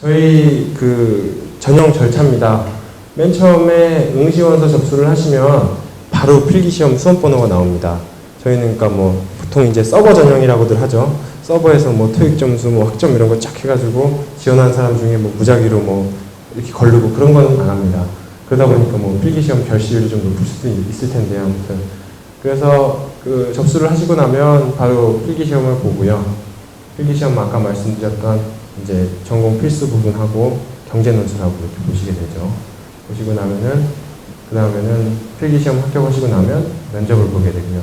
저희 그 전형 절차입니다. 맨 처음에 응시원서 접수를 하시면 바로 필기시험 수험번호가 나옵니다. 저희는 그러니까 뭐 보통 이제 서버 전형이라고들 하죠. 서버에서 뭐 토익 점수, 뭐 학점 이런 거 쫙 해가지고 지원한 사람 중에 뭐 무작위로 뭐 이렇게 걸르고 그런 건 안 합니다. 그러다 보니까 뭐 필기시험 결시율이 좀 높을 수도 있을 텐데요. 아무튼 그래서 그 접수를 하시고 나면 바로 필기시험을 보고요. 필기시험 아까 말씀드렸던 이제 전공 필수 부분하고 경제 논술하고 이렇게 보시게 되죠. 보시고 나면은 그 다음에는 필기시험 합격하시고 나면 면접을 보게 되고요.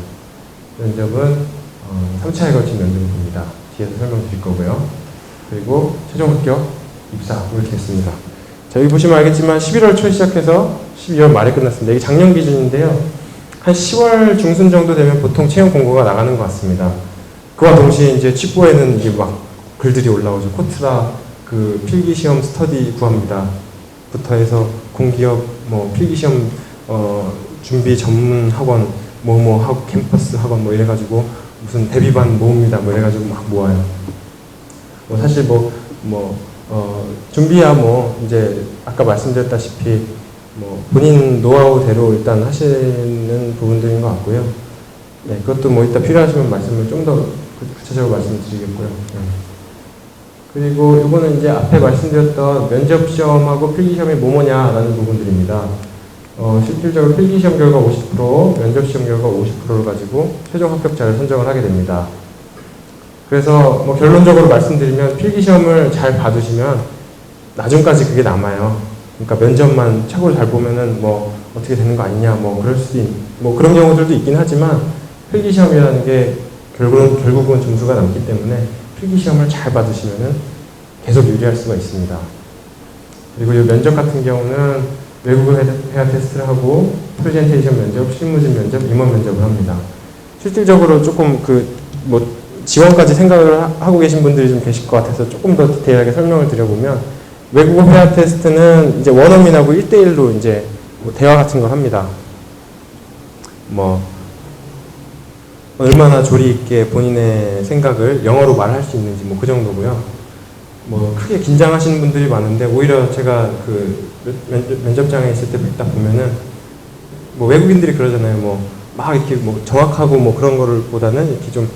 면접은 3차에 걸친 면접을 봅니다. 뒤에서 설명드릴 거고요. 그리고 최종 합격, 입사 이렇게 했습니다. 자, 여기 보시면 알겠지만 11월 초에 시작해서 12월 말에 끝났습니다. 이게 작년 기준인데요. 한 10월 중순 정도 되면 보통 채용 공고가 나가는 것 같습니다. 그와 동시에 이제 칩보에는 이게 막 글들이 올라오죠. 코트라 그 필기시험 스터디 구합니다. 부터 해서 공기업 뭐 필기시험 준비 전문 학원 뭐 하고 캠퍼스 학원 뭐 이래가지고 무슨 대비반 모읍니다. 뭐 이래가지고 막 모아요. 뭐 사실 준비야 뭐 이제 아까 말씀드렸다시피 뭐 본인 노하우대로 일단 하시는 부분들인 것 같고요. 네, 그것도 뭐 이따 필요하시면 말씀을 좀 더 구체적으로 말씀드리겠고요. 네. 그리고 이거는 이제 앞에 말씀드렸던 면접시험하고 필기시험이 뭐냐라는 부분들입니다. 실질적으로 필기시험 결과 50%, 면접시험 결과 50%를 가지고 최종 합격자를 선정을 하게 됩니다. 그래서 뭐 결론적으로 말씀드리면 필기시험을 잘 봐두시면 나중까지 그게 남아요. 그러니까 면접만 최고로 잘 보면은 뭐 어떻게 되는 거 아니냐 뭐 그럴 수도 뭐 그런 경우들도 있긴 하지만 필기시험이라는 게 결국은 점수가 남기 때문에 필기시험을 잘 받으시면은 계속 유리할 수가 있습니다. 그리고 이 면접 같은 경우는 외국어 회화 테스트를 하고 프레젠테이션 면접, 실무진 면접, 임원 면접을 합니다. 실질적으로 조금 뭐 지원까지 생각을 하고 계신 분들이 좀 계실 것 같아서 조금 더 디테일하게 설명을 드려보면 외국어 회화 테스트는 이제 원어민하고 1대1로 이제 뭐 대화 같은 걸 합니다. 뭐 얼마나 조리 있게 본인의 생각을 영어로 말할 수 있는지 뭐 그 정도고요. 뭐 크게 긴장하시는 분들이 많은데 오히려 제가 그 면접장에 있을 때 딱 보면은 뭐 외국인들이 그러잖아요. 뭐 막 이렇게 뭐 정확하고 뭐 그런 거를 보다는 이렇게 좀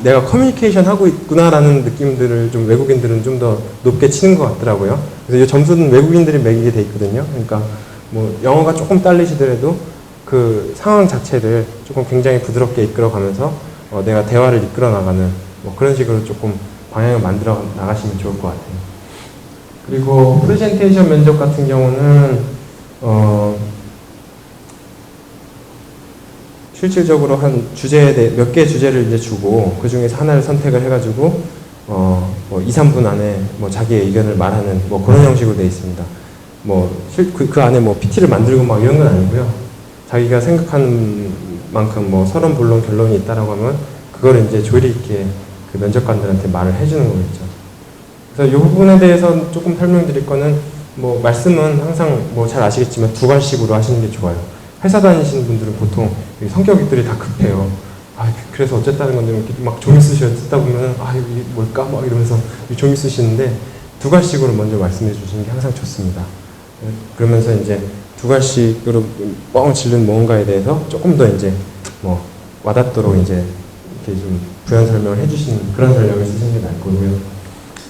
내가 커뮤니케이션 하고 있구나라는 느낌들을 좀 외국인들은 좀 더 높게 치는 것 같더라고요. 그래서 이 점수는 외국인들이 매기게 돼 있거든요. 그러니까 뭐 영어가 조금 딸리시더라도 그 상황 자체를 조금 굉장히 부드럽게 이끌어가면서 내가 대화를 이끌어 나가는 뭐 그런 식으로 조금 방향을 만들어 나가시면 좋을 것 같아요. 그리고 프레젠테이션 면접 같은 경우는 실질적으로 한 주제에 대해 몇 개의 주제를 이제 주고 그 중에서 하나를 선택을 해가지고 뭐 2, 3분 안에 뭐 자기의 의견을 말하는 뭐 그런 형식으로 되어 있습니다. 뭐 그 안에 뭐 PT를 만들고 막 이런 건 아니고요. 자기가 생각하는 만큼 뭐 서론, 본론, 결론이 있다라고 하면 그거를 이제 조리 있게 그 면접관들한테 말을 해주는 거겠죠. 그래서 이 부분에 대해서 조금 설명드릴 거는 뭐 말씀은 항상 뭐 잘 아시겠지만 두 가지식으로 하시는 게 좋아요. 회사 다니시는 분들은 보통 성격들이 다 급해요. 그래서 어쨌다는 건데 이렇게 막 종이 쓰다 보면 이게 뭘까 막 이러면서 종이 쓰시는데 두 가지식으로 먼저 말씀해 주시는 게 항상 좋습니다. 그러면서 이제 두 가지식으로 뻥 질른 뭔가에 대해서 조금 더 이제 뭐 와닿도록 이제 이렇게 좀 부연 설명을 해주시는 그런 전략을 쓰시는 게 나을 거고요.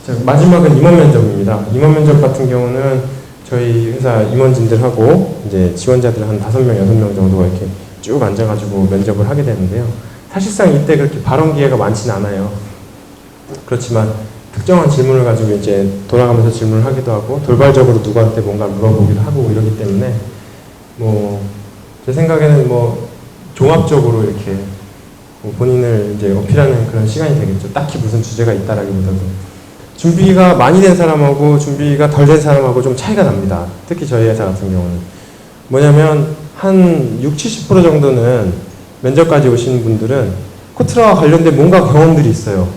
자, 마지막은 임원 면접입니다. 임원 면접 같은 경우는 저희 회사 임원진들하고 이제 지원자들 한 5명, 6명 정도가 이렇게 쭉 앉아가지고 면접을 하게 되는데요. 사실상 이때 그렇게 발언 기회가 많지는 않아요. 그렇지만 특정한 질문을 가지고 이제 돌아가면서 질문을 하기도 하고 돌발적으로 누구한테 뭔가 물어보기도 하고 이러기 때문에 뭐 제 생각에는 뭐 종합적으로 이렇게 뭐 본인을 이제 어필하는 그런 시간이 되겠죠. 딱히 무슨 주제가 있다라기보다도 준비가 많이 된 사람하고 준비가 덜 된 사람하고 좀 차이가 납니다. 특히 저희 회사 같은 경우는 뭐냐면 한 60, 70% 정도는 면접까지 오시는 분들은 코트라와 관련된 뭔가 경험들이 있어요.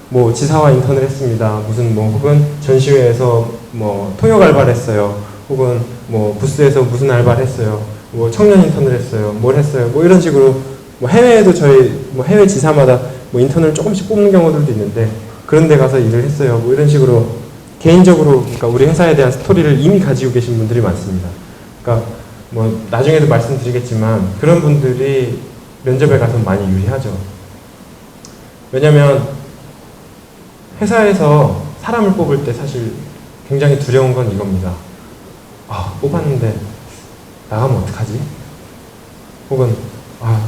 뭐 지사와 인턴을 했습니다. 무슨 뭐 혹은 전시회에서 뭐 통역 알바를 했어요. 혹은 뭐 부스에서 무슨 알바를 했어요. 뭐 청년 인턴을 했어요. 뭘 했어요. 뭐 이런 식으로 뭐 해외에도 저희 뭐 해외 지사마다 뭐 인턴을 조금씩 뽑는 경우들도 있는데 그런 데 가서 일을 했어요. 뭐 이런 식으로 개인적으로 그러니까 우리 회사에 대한 스토리를 이미 가지고 계신 분들이 많습니다. 그러니까 뭐 나중에도 말씀드리겠지만 그런 분들이 면접에 가서 많이 유리하죠. 왜냐면 회사에서 사람을 뽑을 때 사실 굉장히 두려운 건 이겁니다. 아, 뽑았는데 나가면 어떡하지? 혹은 아,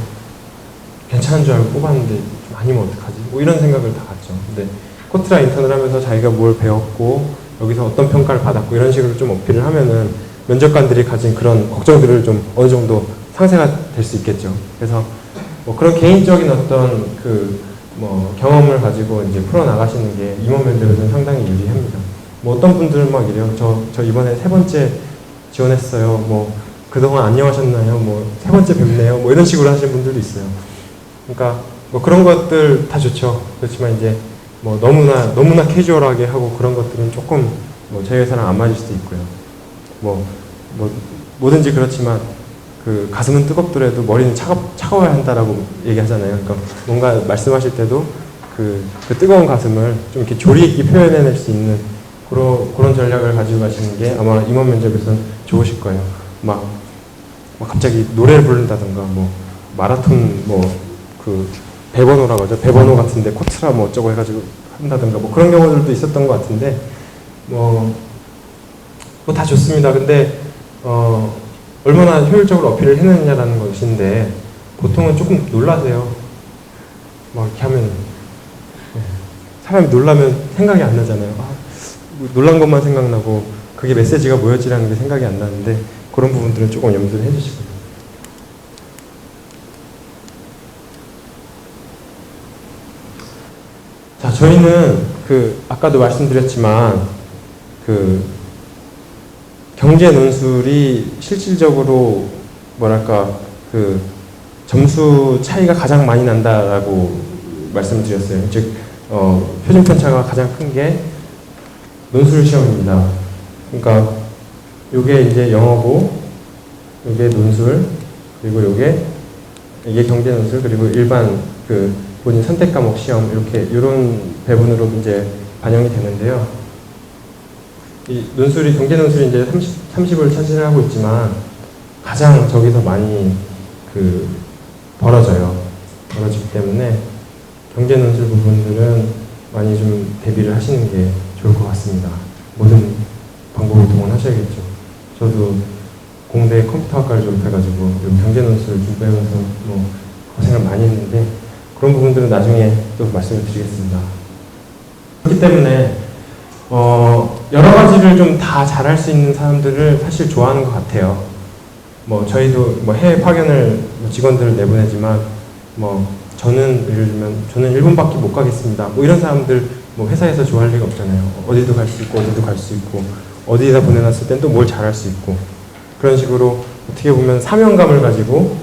괜찮은 줄 알고 뽑았는데 좀 아니면 어떡하지? 뭐 이런 생각을 다 갖죠. 근데 코트라 인턴을 하면서 자기가 뭘 배웠고 여기서 어떤 평가를 받았고 이런 식으로 좀 어필을 하면은 면접관들이 가진 그런 걱정들을 좀 어느 정도 상쇄가 될 수 있겠죠. 그래서 뭐 그런 개인적인 어떤 그 뭐 경험을 가지고 이제 풀어 나가시는 게 임원 면접에서는 상당히 유리합니다. 뭐 어떤 분들은 막 이래요. 저 이번에 3번째 지원했어요. 뭐 그동안 안녕하셨나요? 뭐 3번째 뵙네요. 뭐 이런 식으로 하시는 분들도 있어요. 그러니까 뭐 그런 것들 다 좋죠. 그렇지만 이제 뭐 너무나 캐주얼하게 하고 그런 것들은 조금 뭐 저희 회사랑 안 맞을 수도 있고요. 뭐 뭐든지 그렇지만 그 가슴은 뜨겁더라도 머리는 차가워야 한다라고 얘기하잖아요. 그러니까 뭔가 말씀하실 때도 그 뜨거운 가슴을 좀 이렇게 조리 있게 표현해낼 수 있는 그런 전략을 가지고 가시는 게 아마 임원 면접에서는 좋으실 거예요. 막 갑자기 노래를 부른다던가 뭐 마라톤 그 배번호라고 하죠. 배번호 같은데 코트라 뭐 어쩌고 해가지고 한다던가 뭐 그런 경우들도 있었던 것 같은데 뭐 다 좋습니다. 근데 얼마나 효율적으로 어필을 해내느냐라는 것인데 보통은 조금 놀라세요. 막 이렇게 하면 사람이 놀라면 생각이 안 나잖아요. 놀란 것만 생각나고 그게 메시지가 뭐였지라는 게 생각이 안 나는데 그런 부분들은 조금 염두를 해주시고요. 자, 저희는 아까도 말씀드렸지만 경제 논술이 실질적으로 뭐랄까 점수 차이가 가장 많이 난다라고 말씀드렸어요. 즉 표준 편차가 가장 큰 게 논술 시험입니다. 그러니까 요게 이제 영어고, 요게 논술, 그리고 이게 경제 논술, 그리고 일반 본인 선택 과목 시험 이런 배분으로 이제 반영이 되는데요. 이 경제 논술이 이제 30을 차지하고 있지만 가장 저기서 많이 벌어지기 때문에 경제 논술 부분들은 많이 좀 대비를 하시는 게 좋을 것 같습니다. 모든 방법을 동원하셔야겠죠. 저도 공대 컴퓨터학과를 졸업해가지고 경제 논술 준비하면서 뭐 고생을 많이 했는데 그런 부분들은 나중에 또 말씀을 드리겠습니다. 그렇기 때문에 여러 가지를 좀 다 잘할 수 있는 사람들을 사실 좋아하는 것 같아요. 뭐 저희도 뭐 해외 파견을 직원들을 내보내지만 저는 예를 들면 저는 일본밖에 못 가겠습니다. 뭐 이런 사람들 뭐 회사에서 좋아할 리가 없잖아요. 어디도 갈 수 있고 어디도 갈 수 있고 어디에다 보내놨을 땐 또 뭘 잘할 수 있고 그런 식으로 어떻게 보면 사명감을 가지고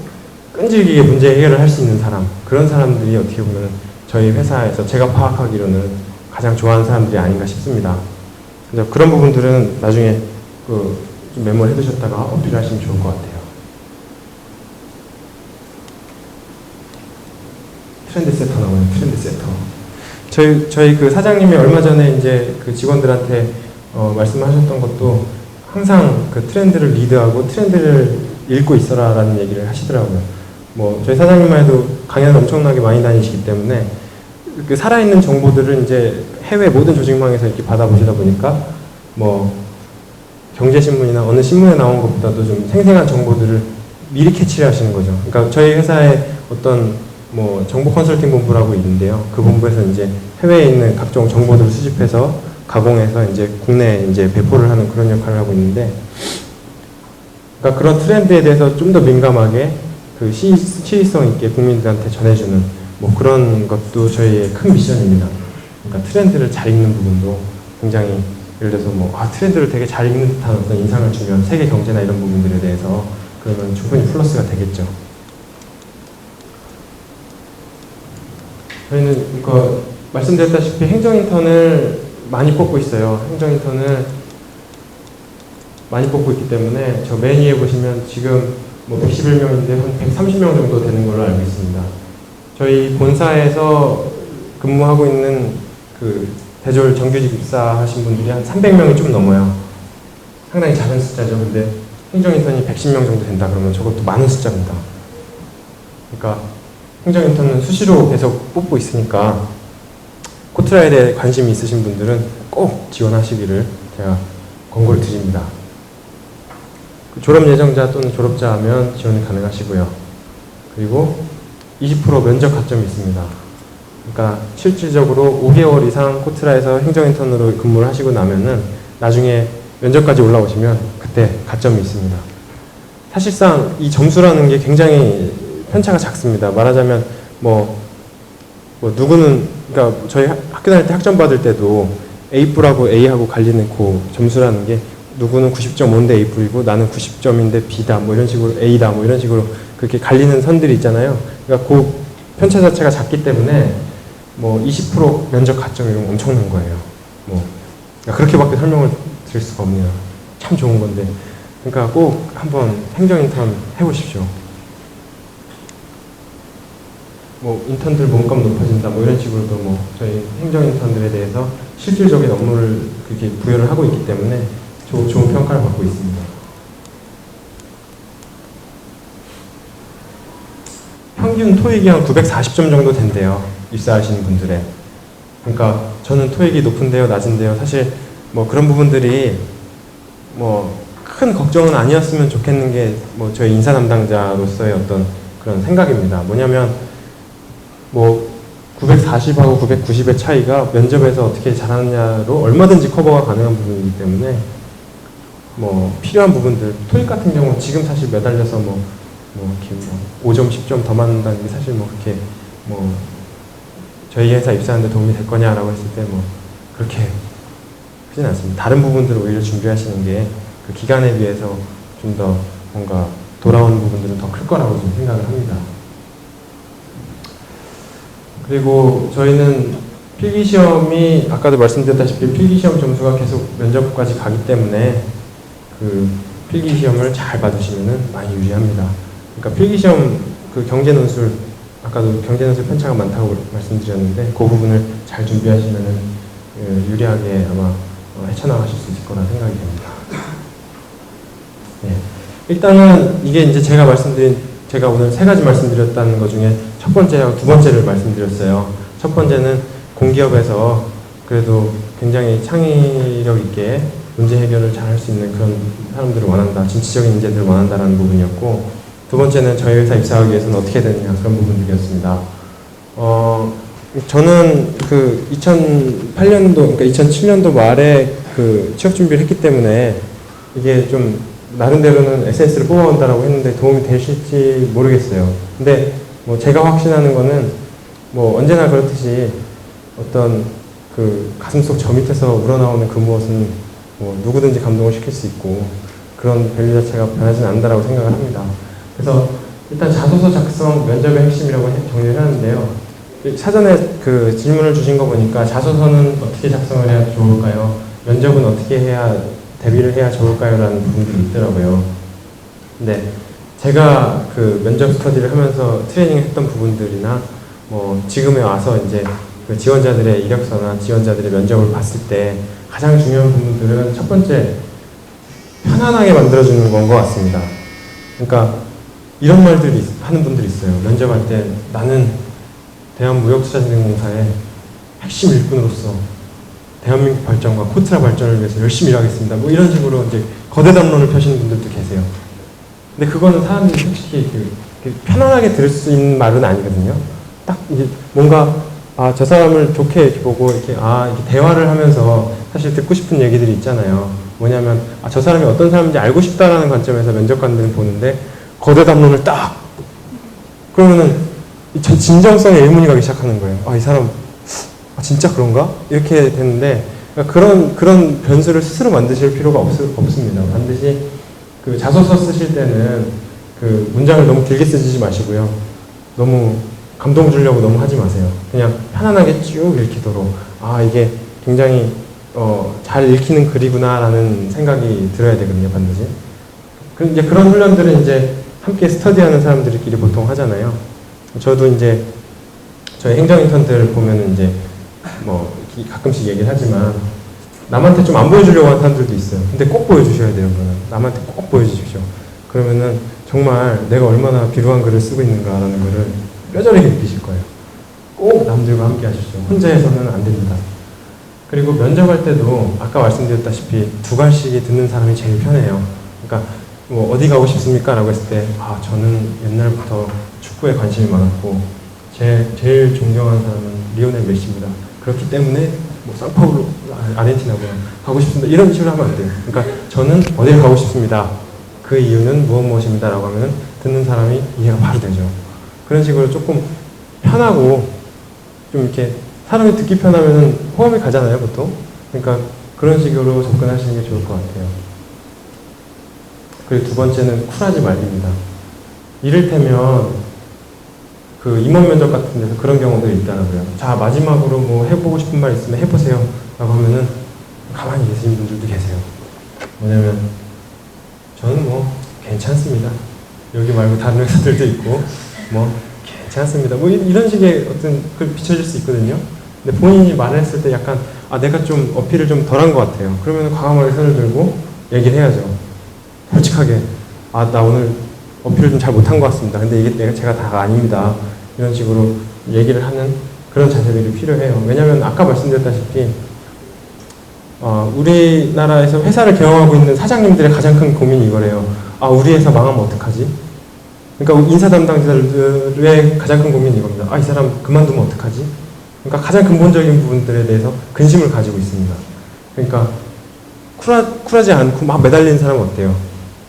끈질기게 문제 해결을 할 수 있는 사람, 그런 사람들이 어떻게 보면 저희 회사에서 제가 파악하기로는 가장 좋아하는 사람들이 아닌가 싶습니다. 그래서 그런 부분들은 나중에 좀 메모를 해두셨다가 어필하시면 좋을 것 같아요. 트렌드세터 나오네요. 트렌드세터. 저희 사장님이 얼마 전에 이제 직원들한테 말씀하셨던 것도 항상 트렌드를 리드하고 트렌드를 읽고 있어라라는 얘기를 하시더라고요. 뭐 저희 사장님만 해도 강연을 엄청나게 많이 다니시기 때문에 살아있는 정보들을 이제 해외 모든 조직망에서 이렇게 받아보시다 보니까 뭐 경제신문이나 어느 신문에 나온 것보다도 좀 생생한 정보들을 미리 캐치를 하시는 거죠. 그러니까 저희 회사에 어떤 뭐 정보 컨설팅 본부라고 있는데요. 그 본부에서 이제 해외에 있는 각종 정보들을 수집해서 가공해서 이제 국내에 이제 배포를 하는 그런 역할을 하고 있는데, 그러니까 그런 트렌드에 대해서 좀 더 민감하게 시의성 있게 국민들한테 전해주는 뭐 그런 것도 저희의 큰 미션입니다. 그러니까 트렌드를 잘 읽는 부분도 굉장히, 예를 들어서 트렌드를 되게 잘 읽는 듯한 어떤 인상을 주면 세계 경제나 이런 부분들에 대해서 그러면 충분히 플러스가 되겠죠. 저희는 말씀드렸다시피 행정인턴을 많이 뽑고 있어요. 행정인턴을 많이 뽑고 있기 때문에 저 맨 위에 보시면 지금 111명인데 한 130명 정도 되는 걸로 알고 있습니다. 저희 본사에서 근무하고 있는 대졸 정규직 입사하신 분들이 한 300명이 좀 넘어요. 상당히 작은 숫자죠. 근데 행정인턴이 110명 정도 된다 그러면 저것도 많은 숫자입니다. 그러니까 행정인턴은 수시로 계속 뽑고 있으니까 코트라에 대해 관심이 있으신 분들은 꼭 지원하시기를 제가 권고를 드립니다. 졸업 예정자 또는 졸업자면 지원이 가능하시고요. 그리고 20% 면접 가점이 있습니다. 그러니까 실질적으로 5개월 이상 코트라에서 행정인턴으로 근무를 하시고 나면은 나중에 면접까지 올라오시면 그때 가점이 있습니다. 사실상 이 점수라는 게 굉장히 편차가 작습니다. 말하자면 누구는, 그러니까 저희 학교 다닐 때 학점 받을 때도 A뿔하고 A하고 갈리는 그 점수라는 게 누구는 90.5인데 A뿔이고 나는 90점인데 B다 뭐 이런 식으로 A다 뭐 이런 식으로 그렇게 갈리는 선들이 있잖아요. 그러니까 그 편차 자체가 작기 때문에 20% 면접 가점 이런 거 엄청난 거예요. 그러니까 그렇게밖에 설명을 드릴 수가 없네요. 참 좋은 건데. 그러니까 꼭 한번 행정인턴 해보십시오. 인턴들 몸값 높아진다 이런 식으로도 저희 행정인턴들에 대해서 실질적인 업무를 그렇게 부여를 하고 있기 때문에 좋은 평가를 받고 있습니다. 평균 토익이 한 940점 정도 된대요. 입사하시는 분들의. 그러니까 저는 토익이 높은데요, 낮은데요. 사실 그런 부분들이 큰 걱정은 아니었으면 좋겠는 게 저희 인사 담당자로서의 어떤 그런 생각입니다. 뭐냐면 940하고 990의 차이가 면접에서 어떻게 잘하느냐로 얼마든지 커버가 가능한 부분이기 때문에 필요한 부분들, 토익 같은 경우는 지금 사실 매달려서 이렇게 5점, 10점 더 맞는다는 게 사실 그렇게 저희 회사 입사하는데 도움이 될 거냐라고 했을 때 그렇게 크진 않습니다. 다른 부분들을 오히려 준비하시는 게 그 기간에 비해서 좀 더 뭔가 돌아오는 부분들은 더 클 거라고 좀 생각을 합니다. 그리고 저희는 필기시험이 아까도 말씀드렸다시피 필기시험 점수가 계속 면접까지 가기 때문에 그 필기시험을 잘 받으시면 많이 유리합니다. 그러니까 필기시험 그 경제논술, 아까도 경제논술 편차가 많다고 말씀드렸는데 그 부분을 잘 준비하시면 유리하게 아마 헤쳐나가실 수 있을 거라 생각이 됩니다. 네. 일단은 이게 이제 제가 오늘 3가지 말씀드렸다는 것 중에 첫 번째하고 두 번째를 말씀드렸어요. 첫 번째는 공기업에서 그래도 굉장히 창의력 있게 문제 해결을 잘 할 수 있는 그런 사람들을 원한다, 진취적인 인재들을 원한다라는 부분이었고, 두 번째는 저희 회사 입사하기 위해서는 어떻게 되느냐, 그런 부분들이었습니다. 저는 그 2008년도, 그러니까 2007년도 말에 그 취업 준비를 했기 때문에 이게 좀 나름대로는 SNS를 뽑아온다라고 했는데 도움이 되실지 모르겠어요. 근데 제가 확신하는 거는 언제나 그렇듯이 어떤 그 가슴속 저 밑에서 우러나오는 그 무엇은 누구든지 감동을 시킬 수 있고 그런 밸류 자체가 변하지는 않는다라고 생각을 합니다. 그래서 일단 자소서 작성 면접의 핵심이라고 정리를 하는데요. 사전에 그 질문을 주신 거 보니까 자소서는 어떻게 작성을 해야 좋을까요? 면접은 어떻게 해야 대비를 해야 좋을까요? 라는 부분들이 있더라고요. 근데 제가 그 면접 스터디를 하면서 트레이닝 했던 부분들이나 지금에 와서 이제 그 지원자들의 이력서나 지원자들의 면접을 봤을 때 가장 중요한 부분들은 첫 번째, 편안하게 만들어주는 건 것 같습니다. 그러니까 이런 말들이 하는 분들이 있어요. 면접할 때 나는 대한무역투자진흥공사의 핵심 일꾼으로서 대한민국 발전과 코트라 발전을 위해서 열심히 일하겠습니다. 이런 식으로 이제 거대 담론을 펴시는 분들도 계세요. 근데 그거는 사람들이 솔직히 편안하게 들을 수 있는 말은 아니거든요. 딱 이제 뭔가 저 사람을 좋게 이렇게 보고 이렇게 대화를 하면서 사실 듣고 싶은 얘기들이 있잖아요. 뭐냐면 저 사람이 어떤 사람인지 알고 싶다라는 관점에서 면접관들은 보는데 거대 담론을 딱 그러면은 진정성의 의문이 가기 시작하는 거예요. 이 사람 진짜 그런가? 이렇게 되는데 그런 변수를 스스로 만드실 필요가 없습니다. 반드시 그 자소서 쓰실 때는 그 문장을 너무 길게 쓰지 마시고요. 너무 감동 주려고 너무 하지 마세요. 그냥 편안하게 쭉 읽히도록 이게 굉장히 잘 읽히는 글이구나라는 생각이 들어야 되거든요, 반드시. 이제 그런 훈련들은 이제 함께 스터디하는 사람들끼리 보통 하잖아요. 저도 이제 저희 행정인턴들 보면은 이제 가끔씩 얘기를 하지만 남한테 좀 안 보여주려고 하는 사람들도 있어요. 근데 꼭 보여주셔야 돼요. 그거는 남한테 꼭 보여주십시오. 그러면은 정말 내가 얼마나 비루한 글을 쓰고 있는가라는 거를 뼈저리게 느끼실 거예요. 꼭 남들과 함께 하십시오. 혼자 해서는 안 됩니다. 그리고 면접할 때도 아까 말씀드렸다시피 두괄식이 듣는 사람이 제일 편해요. 그러니까 뭐 어디 가고 싶습니까? 라고 했을 때 저는 옛날부터 축구에 관심이 많았고 제일 존경하는 사람은 리오넬 메시입니다. 그렇기 때문에 뭐 상파울로 아르헨티나고 가고 싶습니다. 이런 식으로 하면 안 돼요. 그러니까 저는 어딜 가고 싶습니다. 그 이유는 무엇입니다. 라고 하면 듣는 사람이 이해가 바로 되죠. 그런 식으로 조금 편하고 좀 이렇게 사람이 듣기 편하면 호감이 가잖아요, 보통. 그러니까 그런 식으로 접근하시는 게 좋을 것 같아요. 그리고 두 번째는 쿨하지 말기입니다. 이를테면 그 임원 면접 같은 데서 그런 경우들이 있더라고요. 자, 마지막으로 뭐 해보고 싶은 말 있으면 해보세요. 라고 하면은 가만히 계시는 분들도 계세요. 뭐냐면 저는 뭐 괜찮습니다. 여기 말고 다른 회사들도 있고 뭐 괜찮습니다. 뭐 이런 식의 어떤 그 비춰질 수 있거든요. 근데 본인이 말을 했을 때 약간 내가 좀 어필을 좀 덜한 것 같아요. 그러면 과감하게 손을 들고 얘기를 해야죠. 솔직하게 나 오늘 어필을 좀 잘 못한 것 같습니다. 근데 이게 제가 다가 아닙니다. 이런 식으로 얘기를 하는 그런 자세들이 필요해요. 왜냐하면 아까 말씀드렸다시피 우리나라에서 회사를 경영하고 있는 사장님들의 가장 큰 고민이 이거래요. 우리 회사 망하면 어떡하지? 그러니까 인사 담당자들의 가장 큰 고민이 이겁니다. 이 사람 그만두면 어떡하지? 그러니까 가장 근본적인 부분들에 대해서 근심을 가지고 있습니다. 그러니까 쿨하지 않고 막 매달리는 사람은 어때요?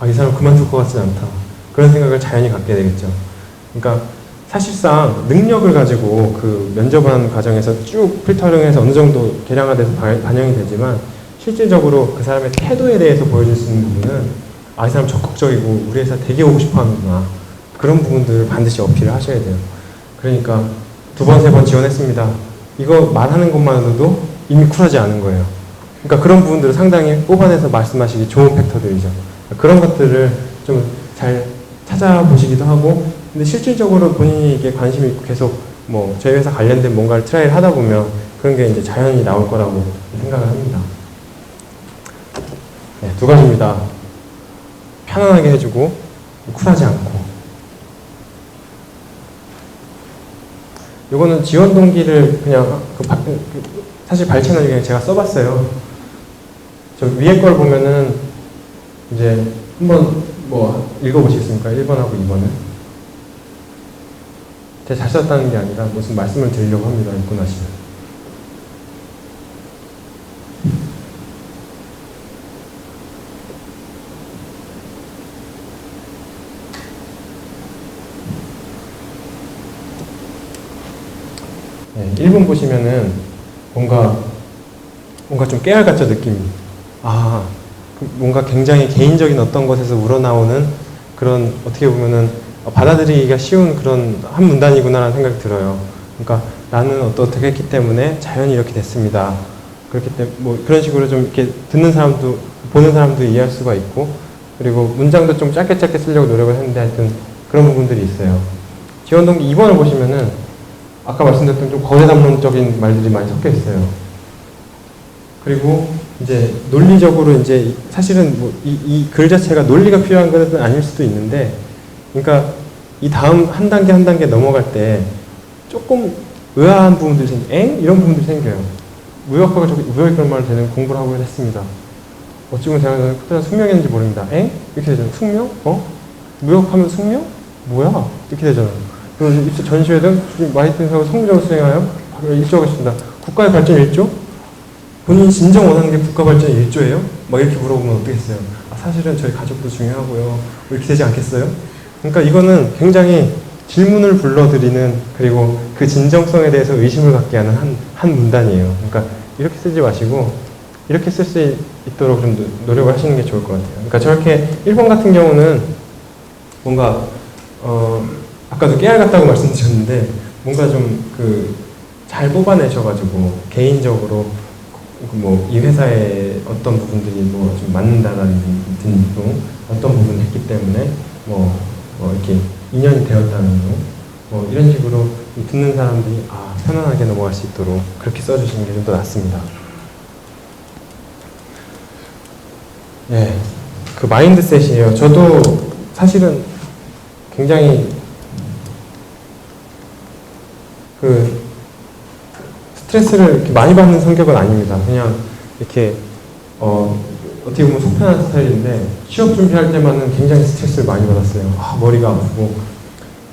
이 사람 그만둘 것 같진 않다. 그런 생각을 자연히 갖게 되겠죠. 그러니까 사실상 능력을 가지고 그 면접하는 과정에서 쭉 필터링해서 어느 정도 개량화돼서 반영이 되지만 실질적으로 그 사람의 태도에 대해서 보여줄 수 있는 부분은 이 사람 적극적이고 우리 회사 되게 오고 싶어 하는구나. 그런 부분들을 반드시 어필을 하셔야 돼요. 그러니까 2번, 3번 지원했습니다. 이거 말하는 것만으로도 이미 쿨하지 않은 거예요. 그러니까 그런 부분들을 상당히 뽑아내서 말씀하시기 좋은 팩터들이죠. 그런 것들을 좀 잘 찾아보시기도 하고, 근데 실질적으로 본인이 이게 관심이 있고 계속 뭐 저희 회사 관련된 뭔가를 트라이를 하다 보면 그런 게 이제 자연히 나올 거라고 생각을 합니다. 네, 2가지입니다. 편안하게 해주고 쿨하지 않고. 요거는 지원 동기를 그냥 사실 발췌는 그냥 제가 써봤어요. 저 위에 걸 보면은 이제 한번 뭐 읽어보시겠습니까? 1번하고 2번을. 제가 잘 썼다는 게 아니라 무슨 말씀을 드리려고 합니다. 읽고 나시면. 네, 1번 보시면은 뭔가 좀 깨알같죠, 느낌이. 뭔가 굉장히 개인적인 어떤 것에서 우러나오는 그런, 어떻게 보면은 받아들이기가 쉬운 그런 한 문단이구나라는 생각이 들어요. 그러니까 나는 어떻게 했기 때문에 자연히 이렇게 됐습니다. 그렇기 때문에 뭐 그런 식으로 좀 이렇게 듣는 사람도, 보는 사람도 이해할 수가 있고, 그리고 문장도 좀 짧게 쓰려고 노력을 했는데 하여튼 그런 부분들이 있어요. 지원 동기 2번을 보시면은 아까 말씀드렸던 좀 거대담론적인 말들이 많이 섞여 있어요. 그리고 이제 논리적으로 이제 사실은 뭐 이 글 자체가 논리가 필요한 것은 아닐 수도 있는데, 그러니까 이 다음 한 단계 넘어갈 때 조금 의아한 부분들이 이런 부분들이 생겨요. 무역학을 무역이 그런 말을 되는 공부를 하고 했습니다. 어찌보면 제가 그때는 숙명이었는지 모릅니다. 이렇게 되잖아요. 숙명? 무역하면 숙명? 뭐야? 이렇게 되잖아요. 그리고 입시 전시회등 마이팅하고 성공적으로 수행하여 일조하겠습니다. 국가의 발전 1조? 본인이 진정 원하는 게 국가 발전 1조예요? 막 이렇게 물어보면 어떻겠어요? 사실은 저희 가족도 중요하고요. 뭐 이렇게 되지 않겠어요? 그러니까 이거는 굉장히 질문을 불러들이는, 그리고 그 진정성에 대해서 의심을 갖게 하는 한 문단이에요. 그러니까 이렇게 쓰지 마시고 이렇게 쓸 수 있도록 좀 노력을 하시는 게 좋을 것 같아요. 그러니까 저렇게 1번 같은 경우는 뭔가 아까도 깨알 같다고 말씀드렸는데 뭔가 좀 잘 뽑아내셔가지고 개인적으로 뭐 이 회사의 어떤 부분들이 뭐 좀 맞는다라는 등 어떤 부분을 했기 때문에 뭐 이렇게 인연이 되었다는 거, 뭐 이런 식으로 듣는 사람들이 편안하게 넘어갈 수 있도록 그렇게 써주시는 게 좀 더 낫습니다. 예, 그 마인드셋이에요. 저도 사실은 굉장히 그 스트레스를 이렇게 많이 받는 성격은 아닙니다. 그냥 이렇게 어떻게 보면 속편한 스타일인데 취업 준비할 때만은 굉장히 스트레스를 많이 받았어요. 머리가 아프고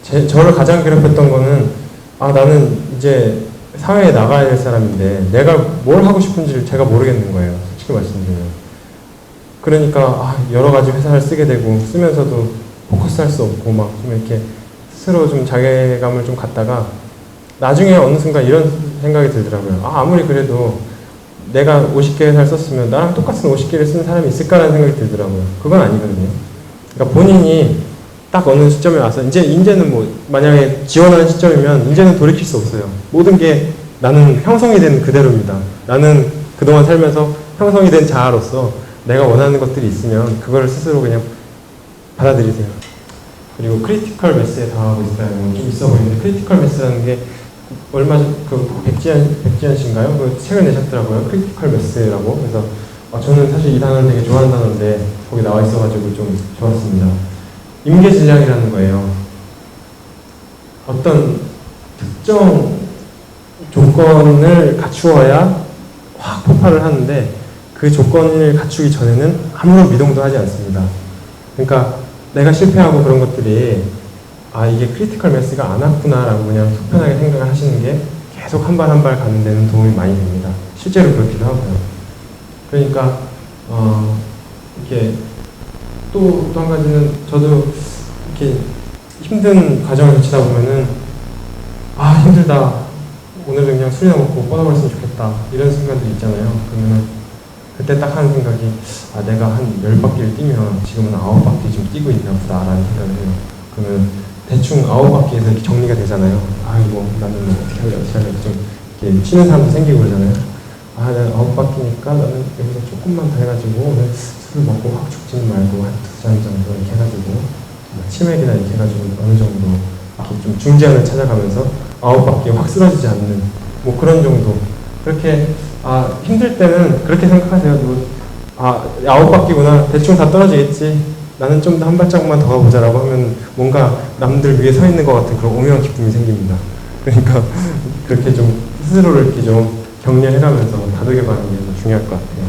저를 가장 괴롭혔던 거는 나는 이제 사회에 나가야 될 사람인데 내가 뭘 하고 싶은지를 제가 모르겠는 거예요. 솔직히 말씀드리면. 그러니까 여러 가지 회사를 쓰게 되고 쓰면서도 포커스할 수 없고 막 좀 이렇게 스스로 좀 자괴감을 좀 갖다가 나중에 어느 순간 이런 생각이 들더라고요. 아무리 그래도 내가 50개 회사를 썼으면 나랑 똑같은 50개를 쓰는 사람이 있을까라는 생각이 들더라고요. 그건 아니거든요. 그러니까 본인이 딱 어느 시점에 와서 이제는 뭐 만약에 지원하는 시점이면 이제는 돌이킬 수 없어요. 모든 게 나는 형성이 된 그대로입니다. 나는 그동안 살면서 형성이 된 자아로서 내가 원하는 것들이 있으면 그걸 스스로 그냥 받아들이세요. 그리고 크리티컬 매스에 당하고 있다는 좀 있어 보이는데 크리티컬 매스라는 게 얼마 전 백지연 씨인가요? 그 책을 내셨더라고요. 크리티컬 매스라고. 그래서 저는 사실 이 단어를 되게 좋아하는 단어인데 거기 나와 있어가지고 좀 좋았습니다. 임계질량이라는 거예요. 어떤 특정 조건을 갖추어야 확 폭발을 하는데 그 조건을 갖추기 전에는 아무런 미동도 하지 않습니다. 그러니까 내가 실패하고 그런 것들이 이게 크리티컬 매스가 안 왔구나 라고 그냥 속편하게 생각을 하시는 게 계속 한 발 한 발 가는 데는 도움이 많이 됩니다. 실제로 그렇기도 하고요. 그러니까 이렇게 또 한 가지는 저도 이렇게 힘든 과정을 거치다 보면은 힘들다, 오늘은 그냥 술이나 먹고 뻗어버렸으면 좋겠다 이런 순간들 있잖아요. 그러면은 그때 딱 하는 생각이 내가 한 10바퀴를 뛰면 지금은 9바퀴 좀 뛰고 있나 보다 라는 생각을 해요. 그러면 대충 9바퀴에서 이렇게 정리가 되잖아요. 나는 어떻게 하려 좀 이렇게 쉬는 사람도 생기고 그러잖아요. 내가 9바퀴니까 나는 여기서 조금만 더 해가지고 오늘 술을 먹고 확 죽지는 말고 한 2잔 정도 이렇게 해가지고 치맥이나 이렇게 해가지고 어느 정도 이렇게 좀 중재안을 찾아가면서 9바퀴에 확 쓰러지지 않는 뭐 그런 정도. 그렇게 힘들 때는 그렇게 생각하세요. 9바퀴구나. 대충 다 떨어지겠지. 나는 좀 더 한 발짝만 더 가보자라고 하면 뭔가 남들 위에 서 있는 것 같은 그런 오묘한 기쁨이 생깁니다. 그러니까 그렇게 좀 스스로를 이렇게 좀 격려해가면서 다독여가는 게 중요할 것 같아요.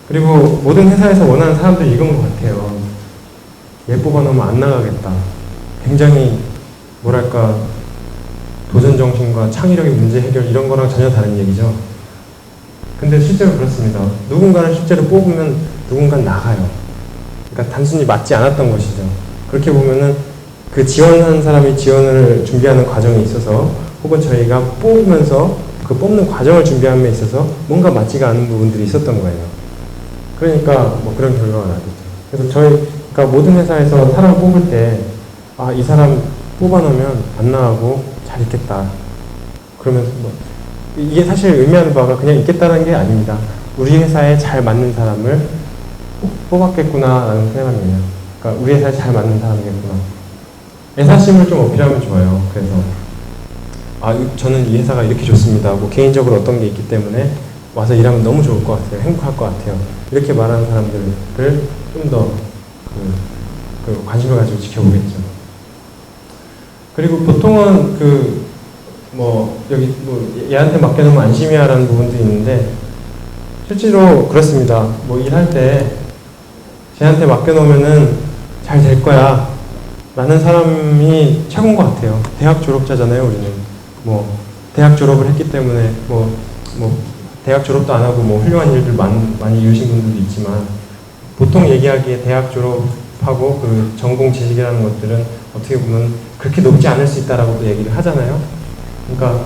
그리고 모든 회사에서 원하는 사람들이 이건 것 같아요. 얘 뽑아놓으면 안 나가겠다. 굉장히 뭐랄까 도전정신과 창의력의 문제 해결 이런 거랑 전혀 다른 얘기죠. 근데 실제로 그렇습니다. 누군가를 실제로 뽑으면 누군가는 나가요. 그러니까 단순히 맞지 않았던 것이죠. 그렇게 보면은 그 지원하는 사람이 지원을 준비하는 과정에 있어서 혹은 저희가 뽑으면서 그 뽑는 과정을 준비하는 데 있어서 뭔가 맞지가 않은 부분들이 있었던 거예요. 그러니까 뭐 그런 결과가 나겠죠. 그래서 저희가 모든 회사에서 사람을 뽑을 때 이 사람 뽑아놓으면 안 나가고 잘 있겠다. 그러면서 이게 사실 의미하는 바가 그냥 있겠다는 게 아닙니다. 우리 회사에 잘 맞는 사람을 뽑았겠구나 라는 생각이에요. 그러니까 우리 회사에 잘 맞는 사람이겠구나. 애사심을 좀 어필하면 좋아요. 그래서 저는 이 회사가 이렇게 좋습니다. 뭐 개인적으로 어떤 게 있기 때문에 와서 일하면 너무 좋을 것 같아요. 행복할 것 같아요. 이렇게 말하는 사람들을 좀 더 관심을 가지고 지켜보겠죠. 그리고 보통은 얘한테 맡겨놓으면 안심이야 라는 부분도 있는데 실제로 그렇습니다. 일할 때 쟤한테 맡겨놓으면은 잘 될 거야 라는 사람이 최고인 것 같아요. 대학 졸업자잖아요, 우리는. 대학 졸업을 했기 때문에 대학 졸업도 안 하고 훌륭한 일들 많이 이루신 분들도 있지만 보통 얘기하기에 대학 졸업하고 그 전공 지식이라는 것들은 어떻게 보면 그렇게 높지 않을 수 있다라고도 얘기를 하잖아요. 그러니까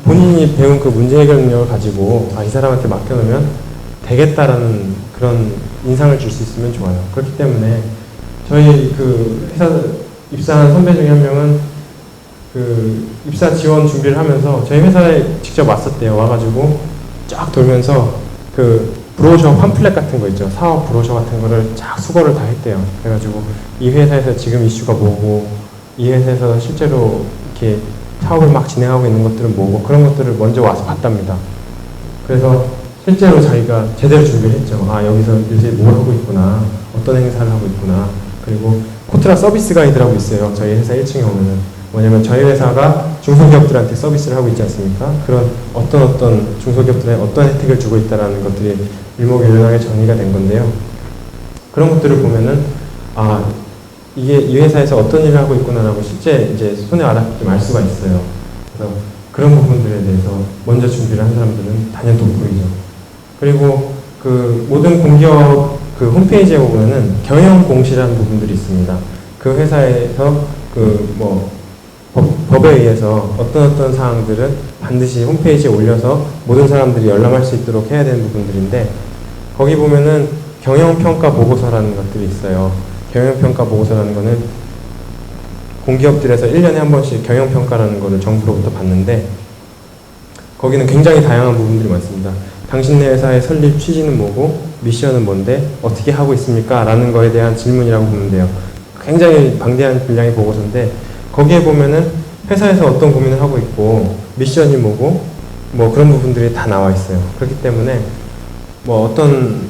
본인이 배운 그 문제 해결 능력을 가지고 이 사람한테 맡겨놓으면 되겠다라는 그런 인상을 줄 수 있으면 좋아요. 그렇기 때문에 저희 그 회사 입사한 선배 중에 한 명은 그 입사 지원 준비를 하면서 저희 회사에 직접 왔었대요. 와가지고 쫙 돌면서 그 브로셔 팜플렛 같은 거 있죠. 사업 브로셔 같은 거를 쫙 수거를 다 했대요. 그래가지고 이 회사에서 지금 이슈가 뭐고, 이 회사에서 실제로 이렇게 사업을 막 진행하고 있는 것들은 뭐고, 그런 것들을 먼저 와서 봤답니다. 그래서 실제로 자기가 제대로 준비를 했죠. 아, 여기서 요새 뭘 하고 있구나, 어떤 행사를 하고 있구나. 그리고 코트라 서비스 가이드라고 있어요. 저희 회사 1층에 오면은. 뭐냐면 저희 회사가 중소기업들한테 서비스를 하고 있지 않습니까? 그런 어떤 중소기업들에 어떤 혜택을 주고 있다는 것들이 일목요연하게 정리가 된 건데요. 그런 것들을 보면은 아, 이게 이 회사에서 어떤 일을 하고 있구나라고 실제 이제 손에 와닿게 알 수가 있어요. 그래서 그런 부분들에 대해서 먼저 준비를 한 사람들은 단연 돋보이죠. 그리고 그 모든 공기업 그 홈페이지에 보면은 경영 공시라는 부분들이 있습니다. 그 회사에서 그 뭐 법에 의해서 어떤 사항들은 반드시 홈페이지에 올려서 모든 사람들이 열람할 수 있도록 해야 되는 부분들인데, 거기 보면은 경영평가 보고서라는 것들이 있어요. 경영평가 보고서라는 거는 공기업들에서 1년에 한 번씩 경영평가라는 거를 정부로부터 받는데, 거기는 굉장히 다양한 부분들이 많습니다. 당신네 회사의 설립 취지는 뭐고, 미션은 뭔데, 어떻게 하고 있습니까? 라는 거에 대한 질문이라고 보면 돼요. 굉장히 방대한 분량의 보고서인데, 거기에 보면은 회사에서 어떤 고민을 하고 있고, 미션이 뭐고, 뭐 그런 부분들이 다 나와 있어요. 그렇기 때문에, 뭐 어떤,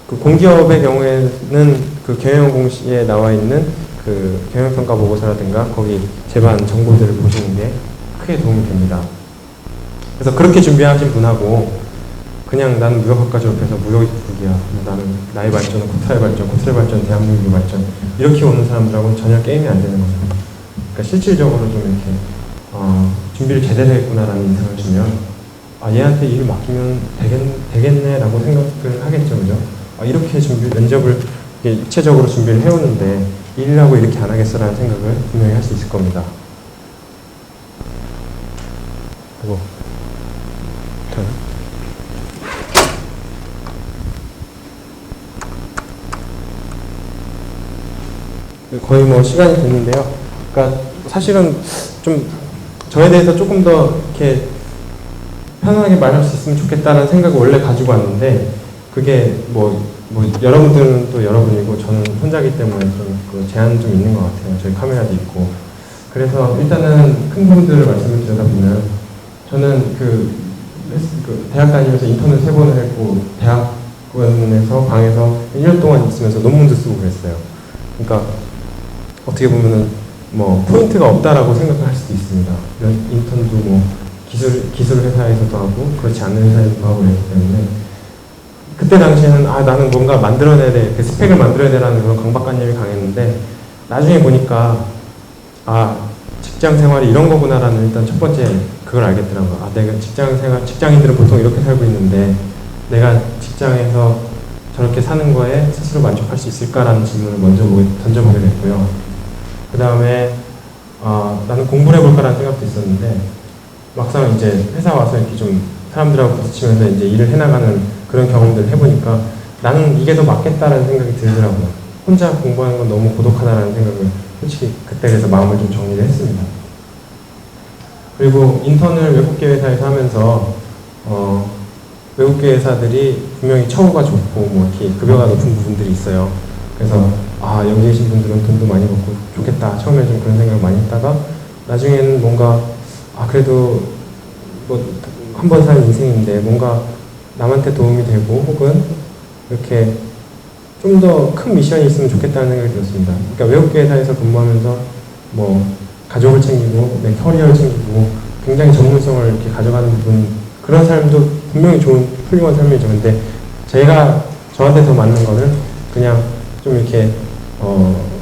그 공기업의 경우에는 그 경영공시에 나와 있는 그 경영평가 보고서라든가, 거기 제반 정보들을 보시는 게 크게 도움이 됩니다. 그래서 그렇게 준비하신 분하고, 그냥 나는 무역학과 졸업해서 무역이 국이야, 나는 나의 발전은 코트라의 발전, 코트라의 발전, 대한민국의 발전, 이렇게 오는 사람들하고는 전혀 게임이 안 되는 거죠. 그러니까 실질적으로 좀 이렇게 준비를 제대로 했구나라는 인상을 주면, 아, 얘한테 일을 맡기면 되겠네라고 생각을 하겠죠, 그죠? 아, 이렇게 면접을 이렇게 입체적으로 준비를 해오는데 일이라고 이렇게 안 하겠어라는 생각을 분명히 할 수 있을 겁니다. 그리고 거의 뭐 시간이 됐는데요. 그러니까 사실은 좀 저에 대해서 조금 더 이렇게 편안하게 말할 수 있으면 좋겠다는 생각을 원래 가지고 왔는데, 그게 뭐 여러분들은 또 여러분이고 저는 혼자기 때문에 좀 그 제한은 좀 있는 것 같아요. 저희 카메라도 있고. 그래서 일단은 큰 부분들을 말씀을 드리다 보면, 저는 그 대학 다니면서 인턴을 3번을 했고, 대학원에서 방에서 1년 동안 있으면서 논문도 쓰고 그랬어요. 그러니까 어떻게 보면은 뭐 포인트가 없다라고 생각을 할 수도 있습니다. 인턴도 뭐 기술 회사에서도 하고 그렇지 않은 회사에서도 하고 그랬기 때문에, 그때 당시에는 아, 나는 뭔가 만들어내야 돼, 그 스펙을 만들어야 되라는 그런 강박관념이 강했는데, 나중에 보니까 아, 직장 생활이 이런 거구나라는 일단 첫 번째 그걸 알겠더라고요. 아, 내가 직장인들은 보통 이렇게 살고 있는데 내가 직장에서 저렇게 사는 거에 스스로 만족할 수 있을까라는 질문을 먼저 던져보게 됐고요. 그 다음에 나는 공부를 해볼까라는 생각도 있었는데, 막상 이제 회사 와서 이렇게 좀 사람들하고 부딪히면서 이제 일을 해나가는 그런 경험들을 해보니까 나는 이게 더 맞겠다라는 생각이 들더라고요. 혼자 공부하는 건 너무 고독하다라는 생각을 솔직히 그때 그래서 마음을 좀 정리를 했습니다. 그리고 인턴을 외국계 회사에서 하면서 외국계 회사들이 분명히 처우가 좋고 뭐 이렇게 급여가 높은 부분들이 있어요. 그래서 아, 여기 계신 분들은 돈도 많이 벌고 좋겠다, 처음에 좀 그런 생각을 많이 했다가, 나중에는 뭔가 아, 그래도 뭐 한 번 사는 인생인데 뭔가 남한테 도움이 되고 혹은 이렇게 좀 더 큰 미션이 있으면 좋겠다는 생각이 들었습니다. 그러니까 외국계 회사에서 근무하면서 뭐 가족을 챙기고 내 커리어를 챙기고 굉장히 전문성을 이렇게 가져가는 부분, 그런 삶도 분명히 좋은 훌륭한 삶이죠. 근데 제가 저한테 더 맞는 거는 그냥 좀 이렇게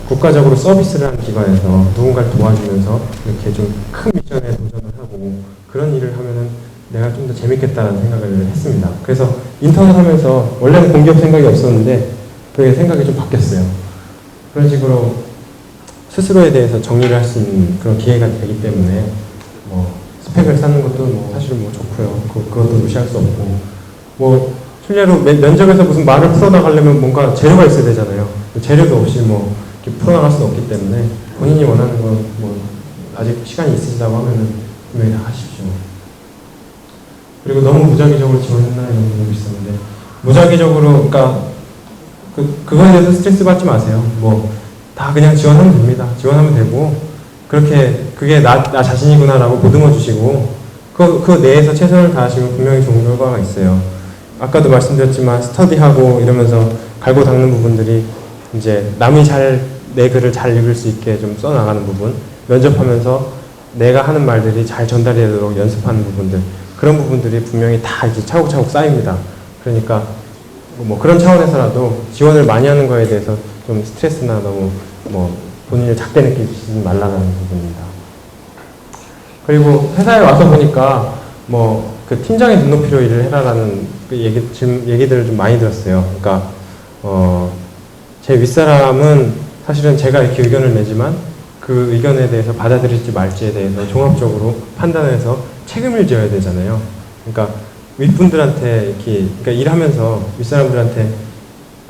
국가적으로 서비스를 하는 기관에서 누군가를 도와주면서 이렇게 좀 큰 미션에 도전을 하고 그런 일을 하면은 내가 좀 더 재밌겠다라는 생각을 했습니다. 그래서 인턴을 하면서 원래는 공기업 생각이 없었는데 그게 생각이 좀 바뀌었어요. 그런 식으로 스스로에 대해서 정리를 할 수 있는 그런 기회가 되기 때문에 뭐 스펙을 쌓는 것도 뭐 사실은 뭐 좋고요. 그것도 무시할 수 없고, 뭐 실례로 면접에서 무슨 말을 풀어나가려면 뭔가 재료가 있어야 되잖아요. 재료도 없이 뭐 이렇게 풀어나갈 수는 없기 때문에 본인이 원하는 건 뭐 아직 시간이 있으시다고 하면은 분명히 다 하십시오. 그리고 너무 무작위적으로 지원했나 이런 부분도 있었는데, 무작위적으로, 그러니까 그거에 대해서 스트레스 받지 마세요. 뭐 다 그냥 지원하면 됩니다. 지원하면 되고, 그게 나 자신이구나라고 보듬어 주시고, 그 내에서 최선을 다하시면 분명히 좋은 결과가 있어요. 아까도 말씀드렸지만 스터디하고 이러면서 갈고 닦는 부분들이 이제 남이 내 글을 잘 읽을 수 있게 좀 써나가는 부분, 면접하면서 내가 하는 말들이 잘 전달이 되도록 연습하는 부분들, 그런 부분들이 분명히 다 이제 차곡차곡 쌓입니다. 그러니까 뭐 그런 차원에서라도 지원을 많이 하는 거에 대해서 좀 스트레스나 너무 뭐 본인을 작게 느끼지 말라는 부분입니다. 그리고 회사에 와서 보니까 뭐 그 팀장의 눈높이로 일을 해라라는 그 얘기들을 좀 많이 들었어요. 그러니까 제 윗사람은 사실은 제가 이렇게 의견을 내지만 그 의견에 대해서 받아들일지 말지에 대해서 종합적으로 판단해서 책임을 져야 되잖아요. 그러니까 윗분들한테 그러니까 일하면서 윗사람들한테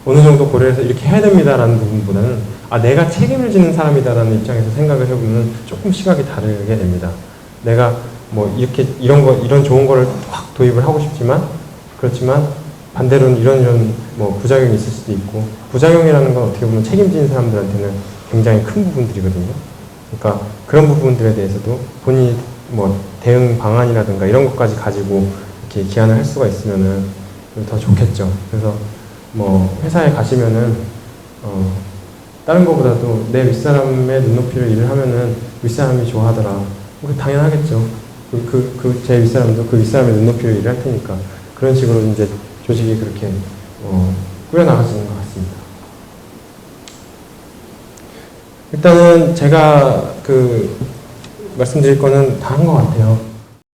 어느 정도 고려해서 이렇게 해야 됩니다라는 부분보다는 내가 책임을 지는 사람이다라는 입장에서 생각을 해보면 조금 시각이 다르게 됩니다. 내가 뭐 이런 좋은 거를 확 도입을 하고 싶지만, 그렇지만 반대로는 이런 뭐 부작용이 있을 수도 있고, 부작용이라는 건 어떻게 보면 책임지는 사람들한테는 굉장히 큰 부분들이거든요. 그러니까 그런 부분들에 대해서도 본인이 뭐 대응 방안이라든가 이런 것까지 가지고 이렇게 기한을 할 수가 있으면은 더 좋겠죠. 그래서 뭐 회사에 가시면은 다른 것보다도 내 윗사람의 눈높이로 일을 하면은 윗사람이 좋아하더라. 당연하겠죠. 제 윗사람도 그 윗사람의 눈높이로 일을 할 테니까. 그런 식으로 이제 조직이 그렇게 꾸려나가지는 것 같습니다. 일단은 제가 말씀드릴 거는 다 한 것 같아요.